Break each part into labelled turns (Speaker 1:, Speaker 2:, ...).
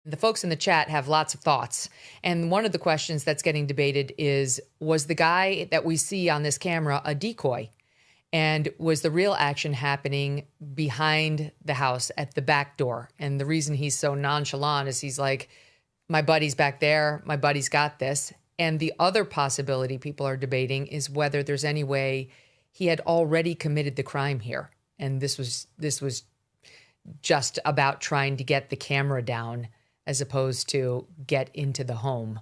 Speaker 1: The folks in the chat have lots of thoughts. And one of the questions that's getting debated is, was the guy that we see on this camera a decoy? And was the real action happening behind the house at the back door? And the reason he's so nonchalant is he's like, my buddy's back there. My buddy's got this. And the other possibility people are debating is whether there's any way he had already committed the crime here. And this was just about trying to get the camera down as opposed to get into the home.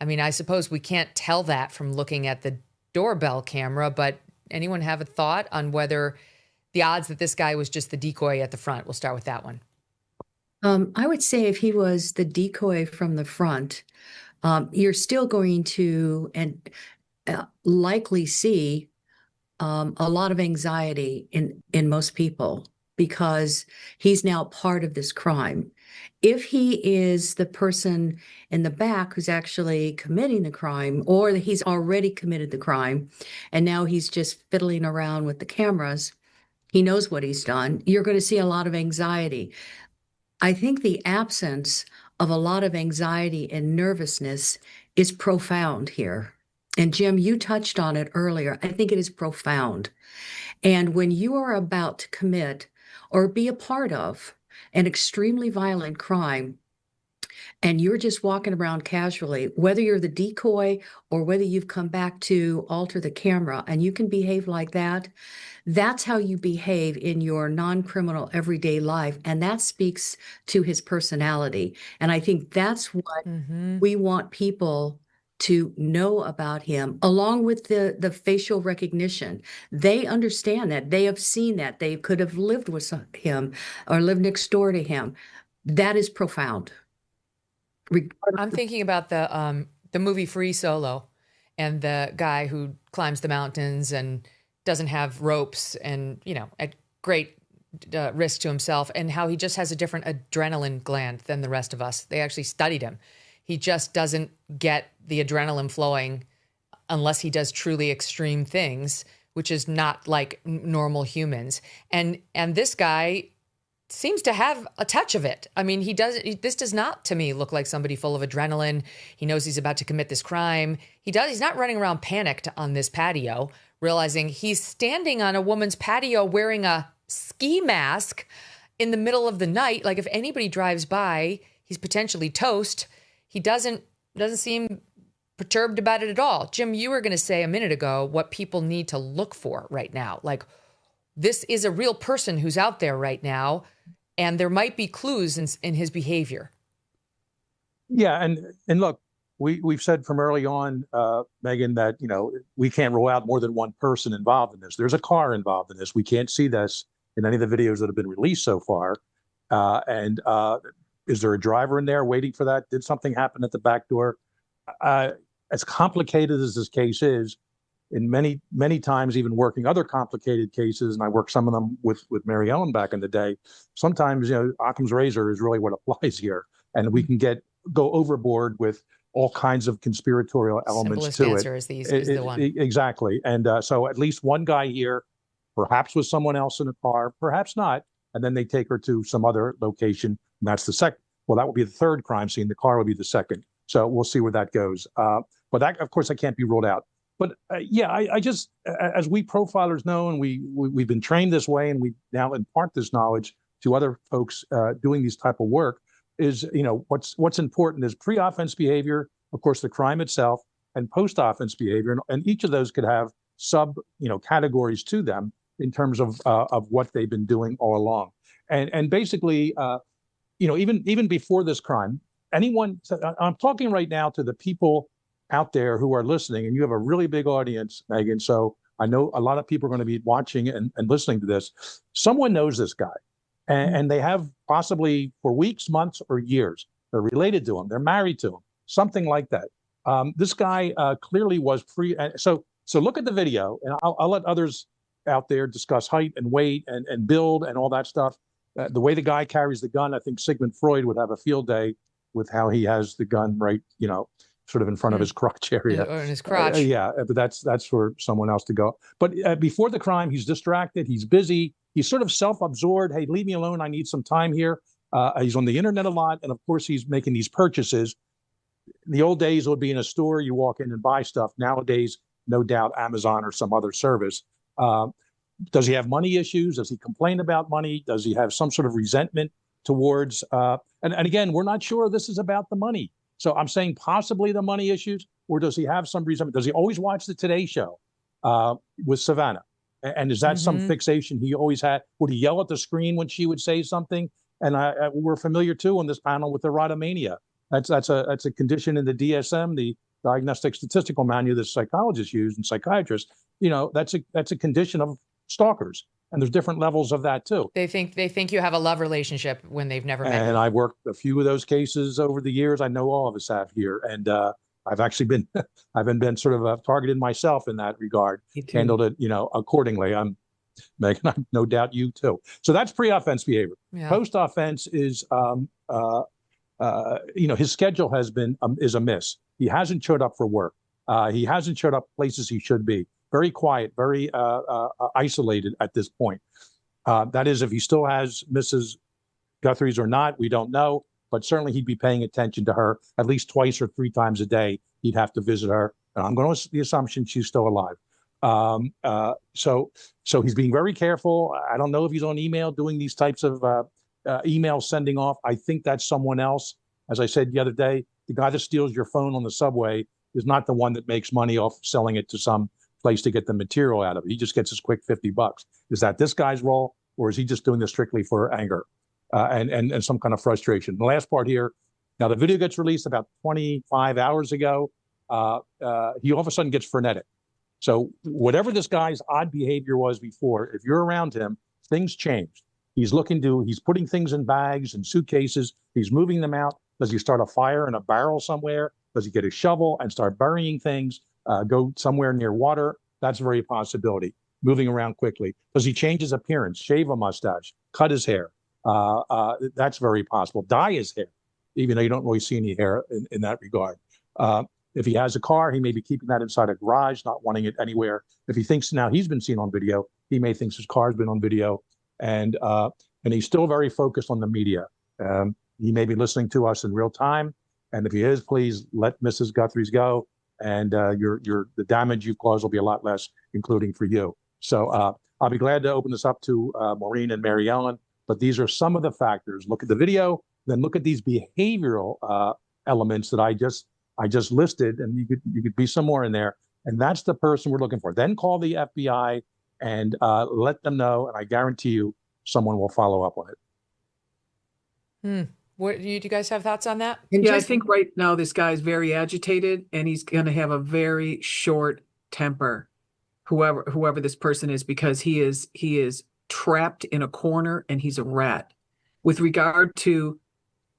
Speaker 1: I mean, I suppose we can't tell that from looking at the doorbell camera, but anyone have a thought on whether the odds that this guy was just the decoy at the front? We'll start with that one.
Speaker 2: I would say if he was the decoy from the front, you're still going to likely see a lot of anxiety in most people because he's now part of this crime. If he is the person in the back who's actually committing the crime, or he's already committed the crime, and now he's just fiddling around with the cameras, he knows what he's done, you're going to see a lot of anxiety. I think the absence of a lot of anxiety and nervousness is profound here. And Jim, you touched on it earlier. I think it is profound. And when you are about to commit or be a part of an extremely violent crime, and you're just walking around casually, whether you're the decoy or whether you've come back to alter the camera, and you can behave like that, that's how you behave in your non-criminal everyday life. And that speaks to his personality. And I think that's what we want people to know about him, along with the facial recognition. They understand that. They have seen that. They could have lived with him or lived next door to him. That is profound.
Speaker 1: I'm thinking about the movie Free Solo and the guy who climbs the mountains and doesn't have ropes and, at great risk to himself, and how he just has a different adrenaline gland than the rest of us. They actually studied him. He just doesn't get the adrenaline flowing unless he does truly extreme things, which is not like normal humans. And this guy seems to have a touch of it. I mean, this does not, to me, look like somebody full of adrenaline. He knows he's about to commit this crime. He's not running around panicked on this patio, realizing he's standing on a woman's patio wearing a ski mask in the middle of the night. Like, if anybody drives by, he's potentially toast. He doesn't seem perturbed about it at all. Jim, you were going to say a minute ago what people need to look for right now. Like, this is a real person who's out there right now, and there might be clues in his behavior.
Speaker 3: Yeah, and look, we've said from early on, Megan, that we can't rule out more than one person involved in this. There's a car involved in this. We can't see this in any of the videos that have been released so far. Is there a driver in there waiting for that? Did something happen at the back door? As complicated as this case is, in many times, even working other complicated cases, and I worked some of them with Mary Ellen back in the day, sometimes, Occam's razor is really what applies here. And we can go overboard with all kinds of conspiratorial elements to it.
Speaker 1: Simplest answer is the one.
Speaker 3: Exactly. And so at least one guy here, perhaps with someone else in a car, perhaps not. And then they take her to some other location. And that's the second. Well, that would be the third crime scene. The car would be the second. So we'll see where that goes. But that, of course, that can't be ruled out. But I just, as we profilers know, and we've been trained this way, and we now impart this knowledge to other folks doing these type of work, is, what's important is pre-offense behavior, of course, the crime itself, and post-offense behavior. And each of those could have categories to them in terms of what they've been doing all along. And basically, even before this crime, I'm talking right now to the people out there who are listening, and you have a really big audience, Megan. So I know a lot of people are going to be watching and listening to this. Someone knows this guy, and they have possibly for weeks, months, or years. They're related to him. They're married to him, something like that. This guy clearly was free. So look at the video, and I'll let others out there discuss height and weight and build and all that stuff. The way the guy carries the gun, I think Sigmund Freud would have a field day with how he has the gun right, sort of in front of his crotch area.
Speaker 1: Or in his crotch.
Speaker 3: Yeah, but that's for someone else to go. But before the crime, he's distracted. He's busy. He's sort of self-absorbed. Hey, leave me alone. I need some time here. He's on the internet a lot, and of course, he's making these purchases. In the old days, it would be in a store, you walk in and buy stuff. Nowadays, no doubt, Amazon or some other service. Does he have money issues? Does he complain about money? Does he have some sort of resentment towards? And again, we're not sure this is about the money. So I'm saying possibly the money issues, or does he have some resentment? Does he always watch the Today Show with Savannah? And is that some fixation he always had? Would he yell at the screen when she would say something? And we're familiar too on this panel with erotomania. That's a condition in the DSM, the Diagnostic Statistical Manual that psychologists use and psychiatrists. You know, that's a condition of stalkers, and there's different levels of that too.
Speaker 1: They think you have a love relationship when they've never met you.
Speaker 3: And I've worked a few of those cases over the years. I know all of us have here, and I've actually been I've been sort of targeted myself in that regard. Handled it, accordingly. Megan, I no doubt you too. So that's pre-offense behavior. Yeah. Post-offense is, his schedule is amiss. He hasn't showed up for work. He hasn't showed up places he should be. Very quiet, very isolated at this point. That is, if he still has Mrs. Guthrie's or not, we don't know. But certainly he'd be paying attention to her at least twice or three times a day. He'd have to visit her. And I'm going to the assumption she's still alive. So he's being very careful. I don't know if he's on email doing these types of email sending off. I think that's someone else. As I said the other day, the guy that steals your phone on the subway is not the one that makes money off selling it to some place to get the material out of it. He just gets his quick $50. Is that this guy's role, or is he just doing this strictly for anger and some kind of frustration? The last part here, now the video gets released about 25 hours ago. He all of a sudden gets frenetic. So whatever this guy's odd behavior was before, if you're around him, things changed. He's putting things in bags and suitcases. He's moving them out. Does he start a fire in a barrel somewhere? Does he get a shovel and start burying things? Go somewhere near water? That's a very possibility. Moving around quickly. Does he change his appearance? Shave a mustache? Cut his hair? That's very possible. Dye his hair, even though you don't really see any hair in that regard. If he has a car, he may be keeping that inside a garage, not wanting it anywhere. If he thinks now he's been seen on video, he may think his car's been on video, and he's still very focused on the media. He may be listening to us in real time, and if he is, please let Mrs. Guthrie's go, and the damage you've caused will be a lot less, including for you. So I'll be glad to open this up to Maureen and Mary Ellen, but these are some of the factors. Look at the video, then look at these behavioral elements that I just listed, and you could be some more in there, and that's the person we're looking for. Then call the FBI and let them know, and I guarantee you someone will follow up on it.
Speaker 1: What do you guys have thoughts on that?
Speaker 4: Yeah, I think right now this guy's very agitated, and he's going to have a very short temper, whoever this person is, because he is trapped in a corner and he's a rat. With regard to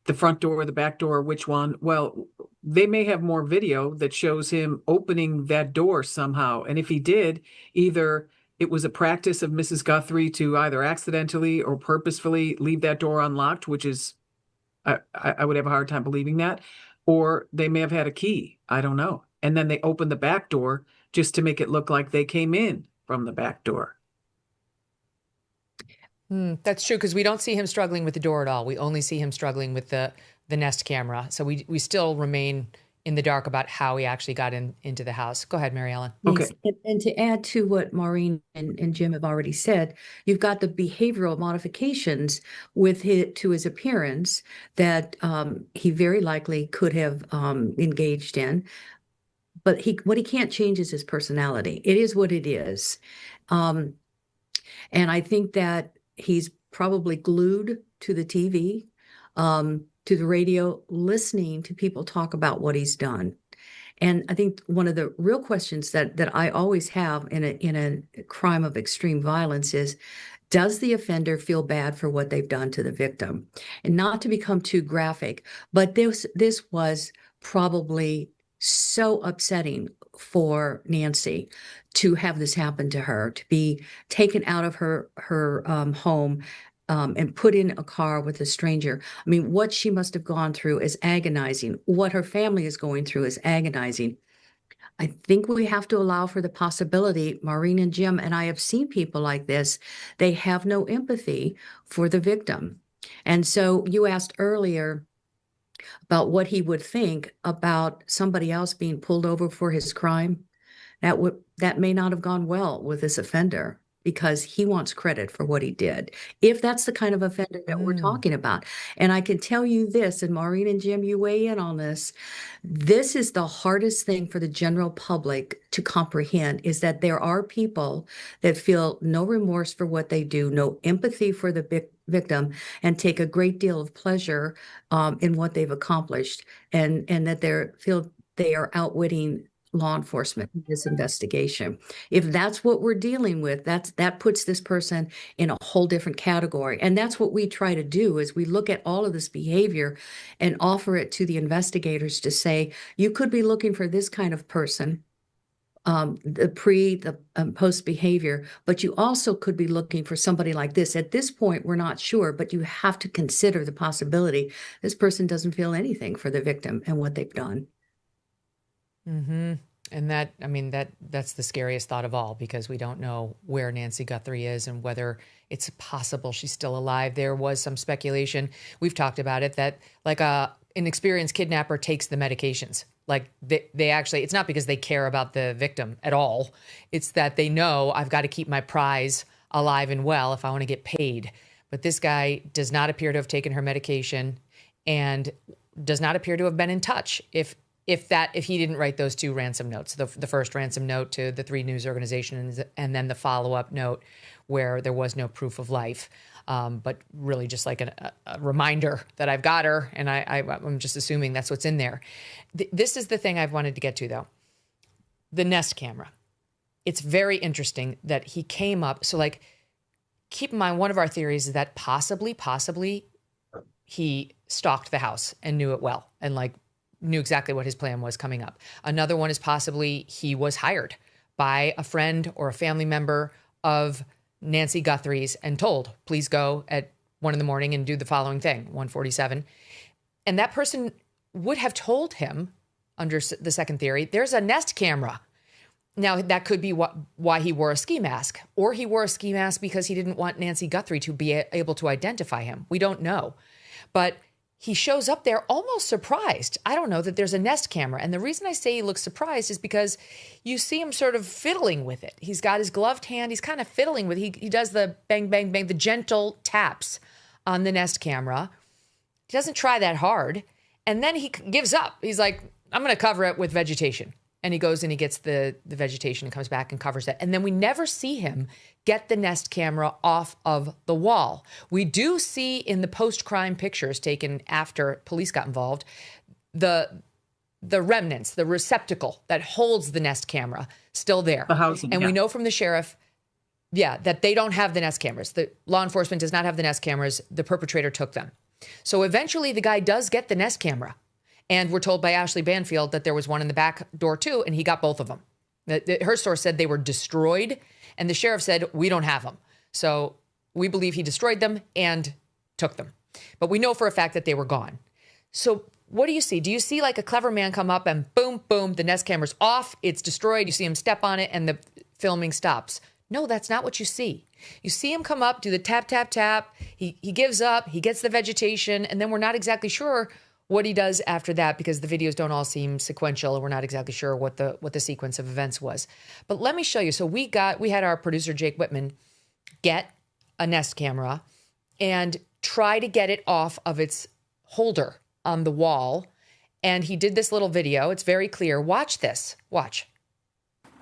Speaker 4: the front door, the back door, which one? Well, they may have more video that shows him opening that door somehow. And if he did, either it was a practice of Mrs. Guthrie to either accidentally or purposefully leave that door unlocked, which is, I would have a hard time believing that, or they may have had a key. I don't know. And then they opened the back door just to make it look like they came in from the back door.
Speaker 1: That's true, because we don't see him struggling with the door at all. We only see him struggling with the Nest camera. So we still remain in the dark about how he actually got into the house. Go ahead, Mary Ellen.
Speaker 2: Okay. And to add to what Maureen and Jim have already said, you've got the behavioral modifications to his appearance that he very likely could have engaged in. But what he can't change is his personality. It is what it is. And I think that he's probably glued to the TV, to the radio, listening to people talk about what he's done. And I think one of the real questions that I always have in a crime of extreme violence is, does the offender feel bad for what they've done to the victim? And not to become too graphic, but this was probably so upsetting for Nancy to have this happen to her, to be taken out of her home and put in a car with a stranger. I mean, what she must have gone through is agonizing. What her family is going through is agonizing. I think we have to allow for the possibility. Maureen and Jim and I have seen people like this. They have no empathy for the victim. And so you asked earlier about what he would think about somebody else being pulled over for his crime. That may not have gone well with this offender because he wants credit for what he did, if that's the kind of offender that we're talking about. And I can tell you this, and Maureen and Jim, you weigh in on this. This is the hardest thing for the general public to comprehend, is that there are people that feel no remorse for what they do, no empathy for the victim, and take a great deal of pleasure in what they've accomplished, and that they are outwitting law enforcement in this investigation. If that's what we're dealing with, that puts this person in a whole different category. And that's what we try to do, is we look at all of this behavior and offer it to the investigators to say, you could be looking for this kind of person, the post behavior, but you also could be looking for somebody like this. At this point, we're not sure, but you have to consider the possibility this person doesn't feel anything for the victim and what they've done.
Speaker 1: Mm-hmm. And that's the scariest thought of all, because we don't know where Nancy Guthrie is and whether it's possible she's still alive. There was some speculation, we've talked about it, that like an experienced kidnapper takes the medications. Like they actually, it's not because they care about the victim at all. It's that they know, I've got to keep my prize alive and well if I want to get paid. But this guy does not appear to have taken her medication and does not appear to have been in touch. If he didn't write those 2 ransom notes, the first ransom note to the 3 news organizations, and then the follow-up note where there was no proof of life, but really just like a reminder that I've got her, and I'm just assuming that's what's in there. This is the thing I've wanted to get to, though. The Nest camera. It's very interesting that he came up. So, like, keep in mind, one of our theories is that possibly he stalked the house and knew it well, and like knew exactly what his plan was coming up. Another one is possibly he was hired by a friend or a family member of Nancy Guthrie's and told, please go at 1 a.m. and do the following thing, 1:47. And that person would have told him, under the second theory, there's a Nest camera. Now, that could be why he wore a ski mask, or he wore a ski mask because he didn't want Nancy Guthrie to be able to identify him. We don't know. But he shows up there almost surprised. I don't know that there's a Nest camera. And the reason I say he looks surprised is because you see him sort of fiddling with it. He's got his gloved hand. He's kind of fiddling with it. He does the bang, bang, bang, the gentle taps on the Nest camera. He doesn't try that hard. And then he gives up. He's like, I'm going to cover it with vegetation. And he goes and he gets the vegetation and comes back and covers it. And then we never see him get the Nest camera off of the wall. We do see in the post-crime pictures taken after police got involved, the remnants, the receptacle that holds the Nest camera still there.
Speaker 4: The housing,
Speaker 1: and
Speaker 4: yeah.
Speaker 1: we know from the sheriff, that they don't have the Nest cameras. The law enforcement does not have the Nest cameras. The perpetrator took them. So eventually the guy does get the Nest camera. And we're told by Ashley Banfield that there was one in the back door too, and he got both of them. Her source said they were destroyed, and the sheriff said, we don't have them. So we believe he destroyed them and took them. But we know for a fact that they were gone. So what do you see? Do you see like a clever man come up and boom, boom, the Nest camera's off, it's destroyed, you see him step on it, and the filming stops? No, that's not what you see. You see him come up, do the tap, tap, tap. He gives up, he gets the vegetation, and then we're not exactly sure what he does after that, because the videos don't all seem sequential and we're not exactly sure what the sequence of events was. But let me show you. So we had our producer, Jake Whitman, get a Nest camera and try to get it off of its holder on the wall. And he did this little video. It's very clear. Watch this. Watch.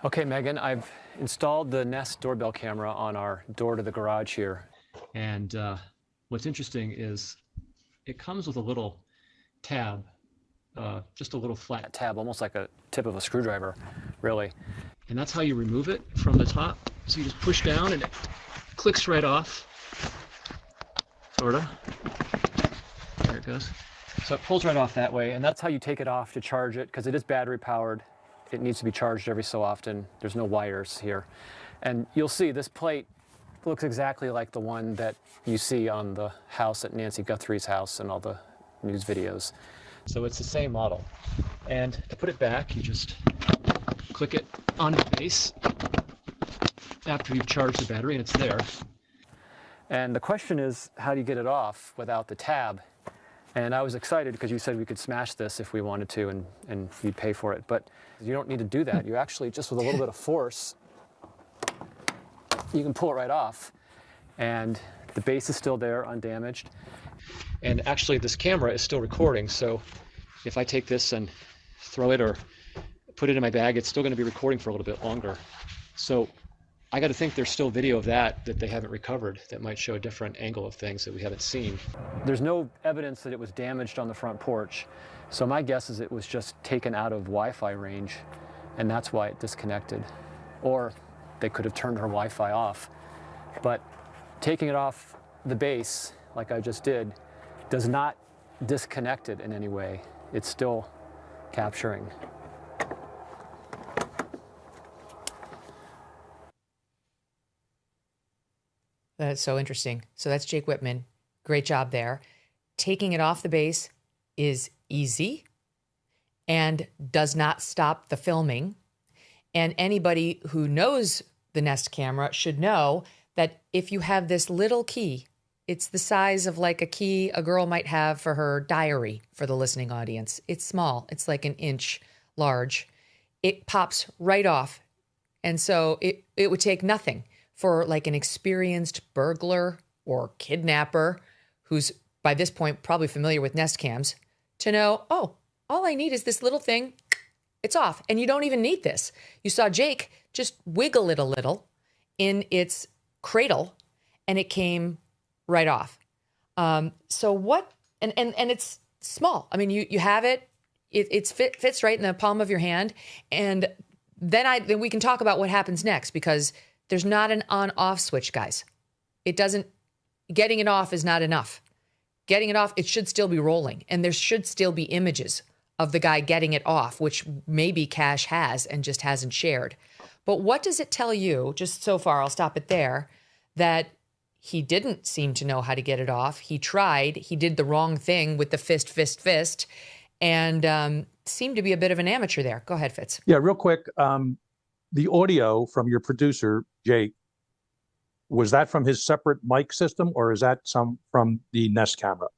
Speaker 5: Okay, Megan, I've installed the Nest doorbell camera on our door to the garage here.
Speaker 6: And what's interesting is it comes with a little tab, just a little flat
Speaker 5: Tab, almost like a tip of a screwdriver, really.
Speaker 6: and that's how you remove it from the top. So you just push down and it clicks right off, sorta. There it goes.
Speaker 5: So it pulls right off that way, and that's how you take it off to charge it, because it is battery powered. It needs to be charged every so often. There's no wires here. And you'll see this plate looks exactly like the one that you see on the house at Nancy Guthrie's house and all the news videos.
Speaker 6: So it's the same model. And to put it back, you just click it on the base after you've charged the battery, and it's there.
Speaker 5: And the question is, how do you get it off without the tab? And I was excited because you said we could smash this if we wanted to, and you'd pay for it. But you don't need to do that. You actually, just with a little bit of force, you can pull it right off. And the base is still there, undamaged. And actually, this camera is still recording. So if I take this and throw it or put it in my bag, it's still going to be recording for a little bit longer. So I got to think there's still video of that they haven't recovered that might show a different angle of things that we haven't seen. There's no evidence that it was damaged on the front porch. So my guess is it was just taken out of Wi-Fi range, and that's why it disconnected. Or they could have turned her Wi-Fi off. But taking it off the base, like I just did, does not disconnect it in any way. It's still capturing.
Speaker 1: That's so interesting. So that's Jake Whitman. Great job there. Taking it off the base is easy and does not stop the filming. And anybody who knows the Nest camera should know that if you have this little key, it's the size of like a key a girl might have for her diary for the listening audience. It's small. It's like an inch large. It pops right off. And so it would take nothing for like an experienced burglar or kidnapper who's by this point probably familiar with Nest cams to know, oh, all I need is this little thing. It's off. And you don't even need this. You saw Jake just wiggle it a little in its cradle and it came right off. So what, and it's small. I mean, you have it, it fits right in the palm of your hand. And then we can talk about what happens next, because there's not an on-off switch, guys. Getting it off is not enough. Getting it off, it should still be rolling. And there should still be images of the guy getting it off, which maybe Cash has and just hasn't shared. But what does it tell you, just so far, I'll stop it there, that he didn't seem to know how to get it off. He tried. He did the wrong thing with the fist, and seemed to be a bit of an amateur there. Go ahead, Fitz.
Speaker 3: Yeah, real quick. The audio from your producer, Jake, was that from his separate mic system, or is that some from the Nest camera?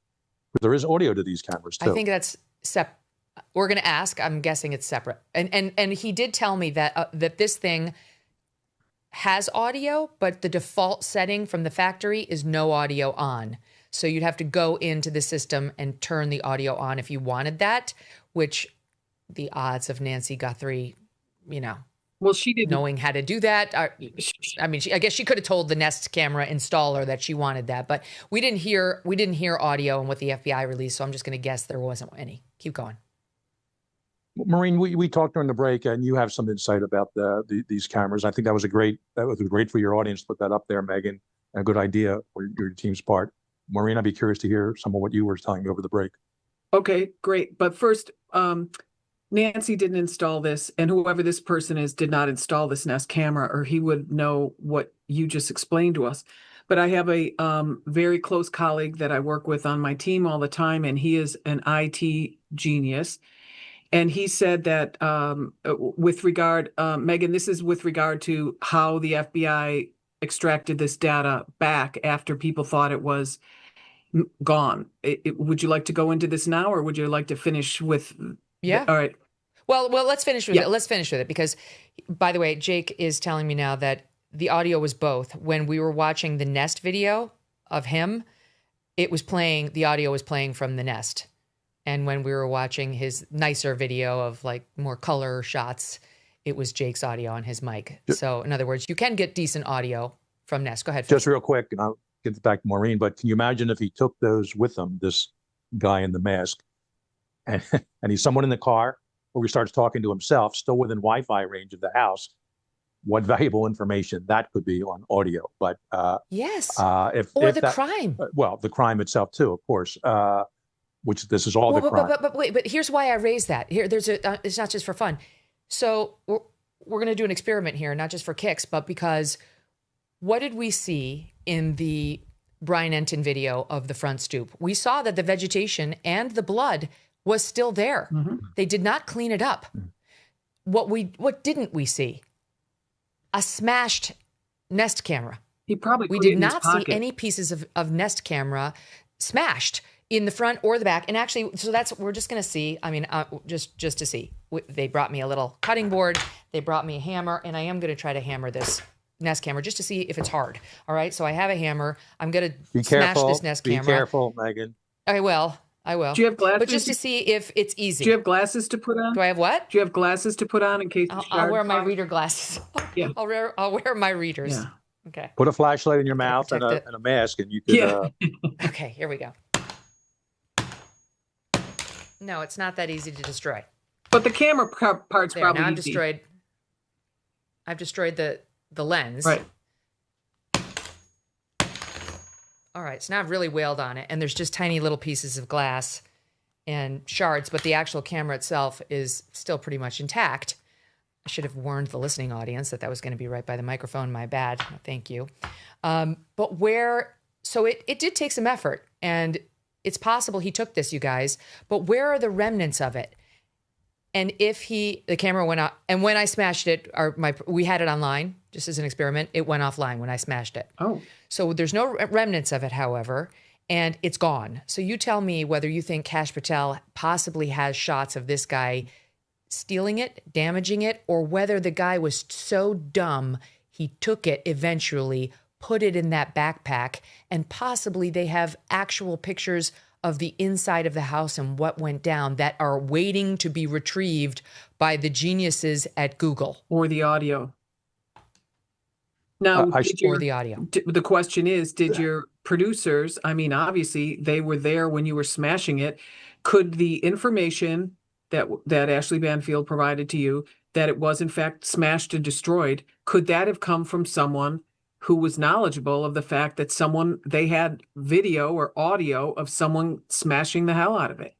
Speaker 3: There is audio to these cameras too.
Speaker 1: I think that's separate. We're going to ask. I'm guessing it's separate. And he did tell me that that this thing has audio, but the default setting from the factory is no audio on. So you'd have to go into the system and turn the audio on if you wanted that, which the odds of Nancy Guthrie,
Speaker 4: Well, she didn't.
Speaker 1: knowing how to do that. I mean, I guess she could have told the Nest camera installer that she wanted that, but we didn't hear audio in what the FBI released. So I'm just going to guess there wasn't any. Keep going.
Speaker 3: Maureen, we talked during the break, and you have some insight about these cameras. I think that was great for your audience to put that up there, Megan. A good idea for your team's part. Maureen, I'd be curious to hear some of what you were telling me over the break.
Speaker 4: Okay, great. But first, Nancy didn't install this, and whoever this person is did not install this Nest camera, or he would know what you just explained to us. But I have a very close colleague that I work with on my team all the time, and he is an IT genius. And he said that with regard, Megan, this is with regard to how the FBI extracted this data back after people thought it was gone. Would you like to go into this now, or would you like to finish with?
Speaker 1: Yeah.
Speaker 4: All right.
Speaker 1: Well, let's finish with it. Let's finish with it, because, by the way, Jake is telling me now that the audio was both. When we were watching the Nest video of him, the audio was playing from the Nest. And when we were watching his nicer video of like more color shots, it was Jake's audio on his mic. So in other words, you can get decent audio from Nest. Go ahead, Phil.
Speaker 3: Just real quick, and I'll get back to Maureen, but can you imagine if he took those with him, this guy in the mask, and he's someone in the car, or he starts talking to himself, still within Wi-Fi range of the house, what valuable information that could be on audio. But
Speaker 1: yes,
Speaker 3: if
Speaker 1: the crime.
Speaker 3: Well, the crime itself too, of course. Which this is all the crime.
Speaker 1: But wait, but here's why I raised that. Here, it's not just for fun. So we're going to do an experiment here, not just for kicks, but because what did we see in the Brian Enton video of the front stoop? We saw that the vegetation and the blood was still there. Mm-hmm. They did not clean it up. Mm-hmm. What didn't we see? A smashed Nest camera.
Speaker 4: He probably
Speaker 1: We
Speaker 4: put it
Speaker 1: did
Speaker 4: in his
Speaker 1: not see
Speaker 4: pocket.
Speaker 1: any pieces of Nest camera smashed in the front or the back. And actually, so we're just going to see, I mean, just to see. They brought me a little cutting board. They brought me a hammer, and I am going to try to hammer this Nest camera just to see if it's hard. All right. So I have a hammer. I'm going
Speaker 3: Be
Speaker 1: to smash
Speaker 3: careful.
Speaker 1: this Nest
Speaker 3: Be
Speaker 1: camera.
Speaker 3: careful, Megan.
Speaker 1: I will.
Speaker 4: Do you have glasses?
Speaker 1: But just to see if it's easy.
Speaker 4: Do you have glasses to put on?
Speaker 1: Do I have what?
Speaker 4: Do you have glasses to put on in case the
Speaker 1: I'll wear my
Speaker 4: shard
Speaker 1: reader glasses.
Speaker 4: Yeah.
Speaker 1: I'll wear my readers.
Speaker 4: Yeah.
Speaker 1: Okay.
Speaker 3: Put a flashlight in your mouth and
Speaker 1: protect
Speaker 3: a mask, and you could.
Speaker 4: Yeah.
Speaker 1: Okay, here we go. No, it's not that easy to destroy.
Speaker 4: But the camera part's
Speaker 1: There,
Speaker 4: probably
Speaker 1: now
Speaker 4: easy.
Speaker 1: I've destroyed the lens.
Speaker 4: Right.
Speaker 1: All right, so now I've really wailed on it, and there's just tiny little pieces of glass and shards, but the actual camera itself is still pretty much intact. I should have warned the listening audience that was going to be right by the microphone. My bad. Thank you. So it did take some effort, and it's possible he took this, you guys, but where are the remnants of it? And if the camera went out, and when I smashed it, we had it online just as an experiment. It went offline when I smashed it.
Speaker 4: Oh.
Speaker 1: So there's no remnants of it, however, and it's gone. So you tell me whether you think Kash Patel possibly has shots of this guy stealing it, damaging it, or whether the guy was so dumb he took it eventually, put it in that backpack, and possibly they have actual pictures of the inside of the house and what went down that are waiting to be retrieved by the geniuses at Google.
Speaker 4: Or the audio. Now,
Speaker 1: Or the audio.
Speaker 4: the question is, did your producers, I mean, obviously they were there when you were smashing it. Could the information that Ashley Banfield provided to you, that it was in fact smashed and destroyed, could that have come from someone who was knowledgeable of the fact that they had video or audio of someone smashing the hell out of it?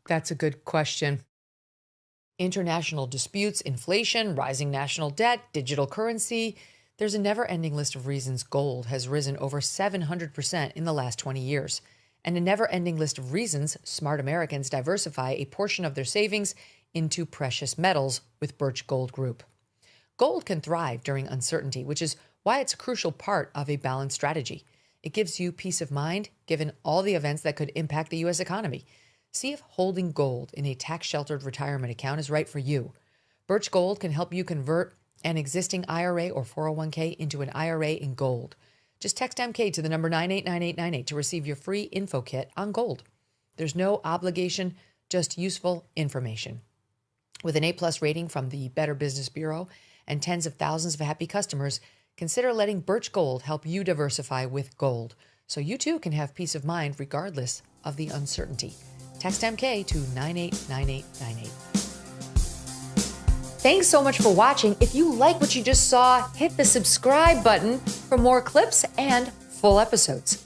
Speaker 1: That's a good question. International disputes, inflation, rising national debt, digital currency. There's a never-ending list of reasons gold has risen over 700% in the last 20 years. And a never-ending list of reasons smart Americans diversify a portion of their savings into precious metals with Birch Gold Group. Gold can thrive during uncertainty, which is why it's a crucial part of a balanced strategy. It gives you peace of mind, given all the events that could impact the U.S. economy. See if holding gold in a tax-sheltered retirement account is right for you. Birch Gold can help you convert an existing IRA or 401k into an IRA in gold. Just text MK to the number 989898 to receive your free info kit on gold. There's no obligation, just useful information. With an A+ rating from the Better Business Bureau and tens of thousands of happy customers, consider letting Birch Gold help you diversify with gold, so you too can have peace of mind regardless of the uncertainty. Text MK to 989898. Thanks so much for watching. If you like what you just saw, hit the subscribe button for more clips and full episodes.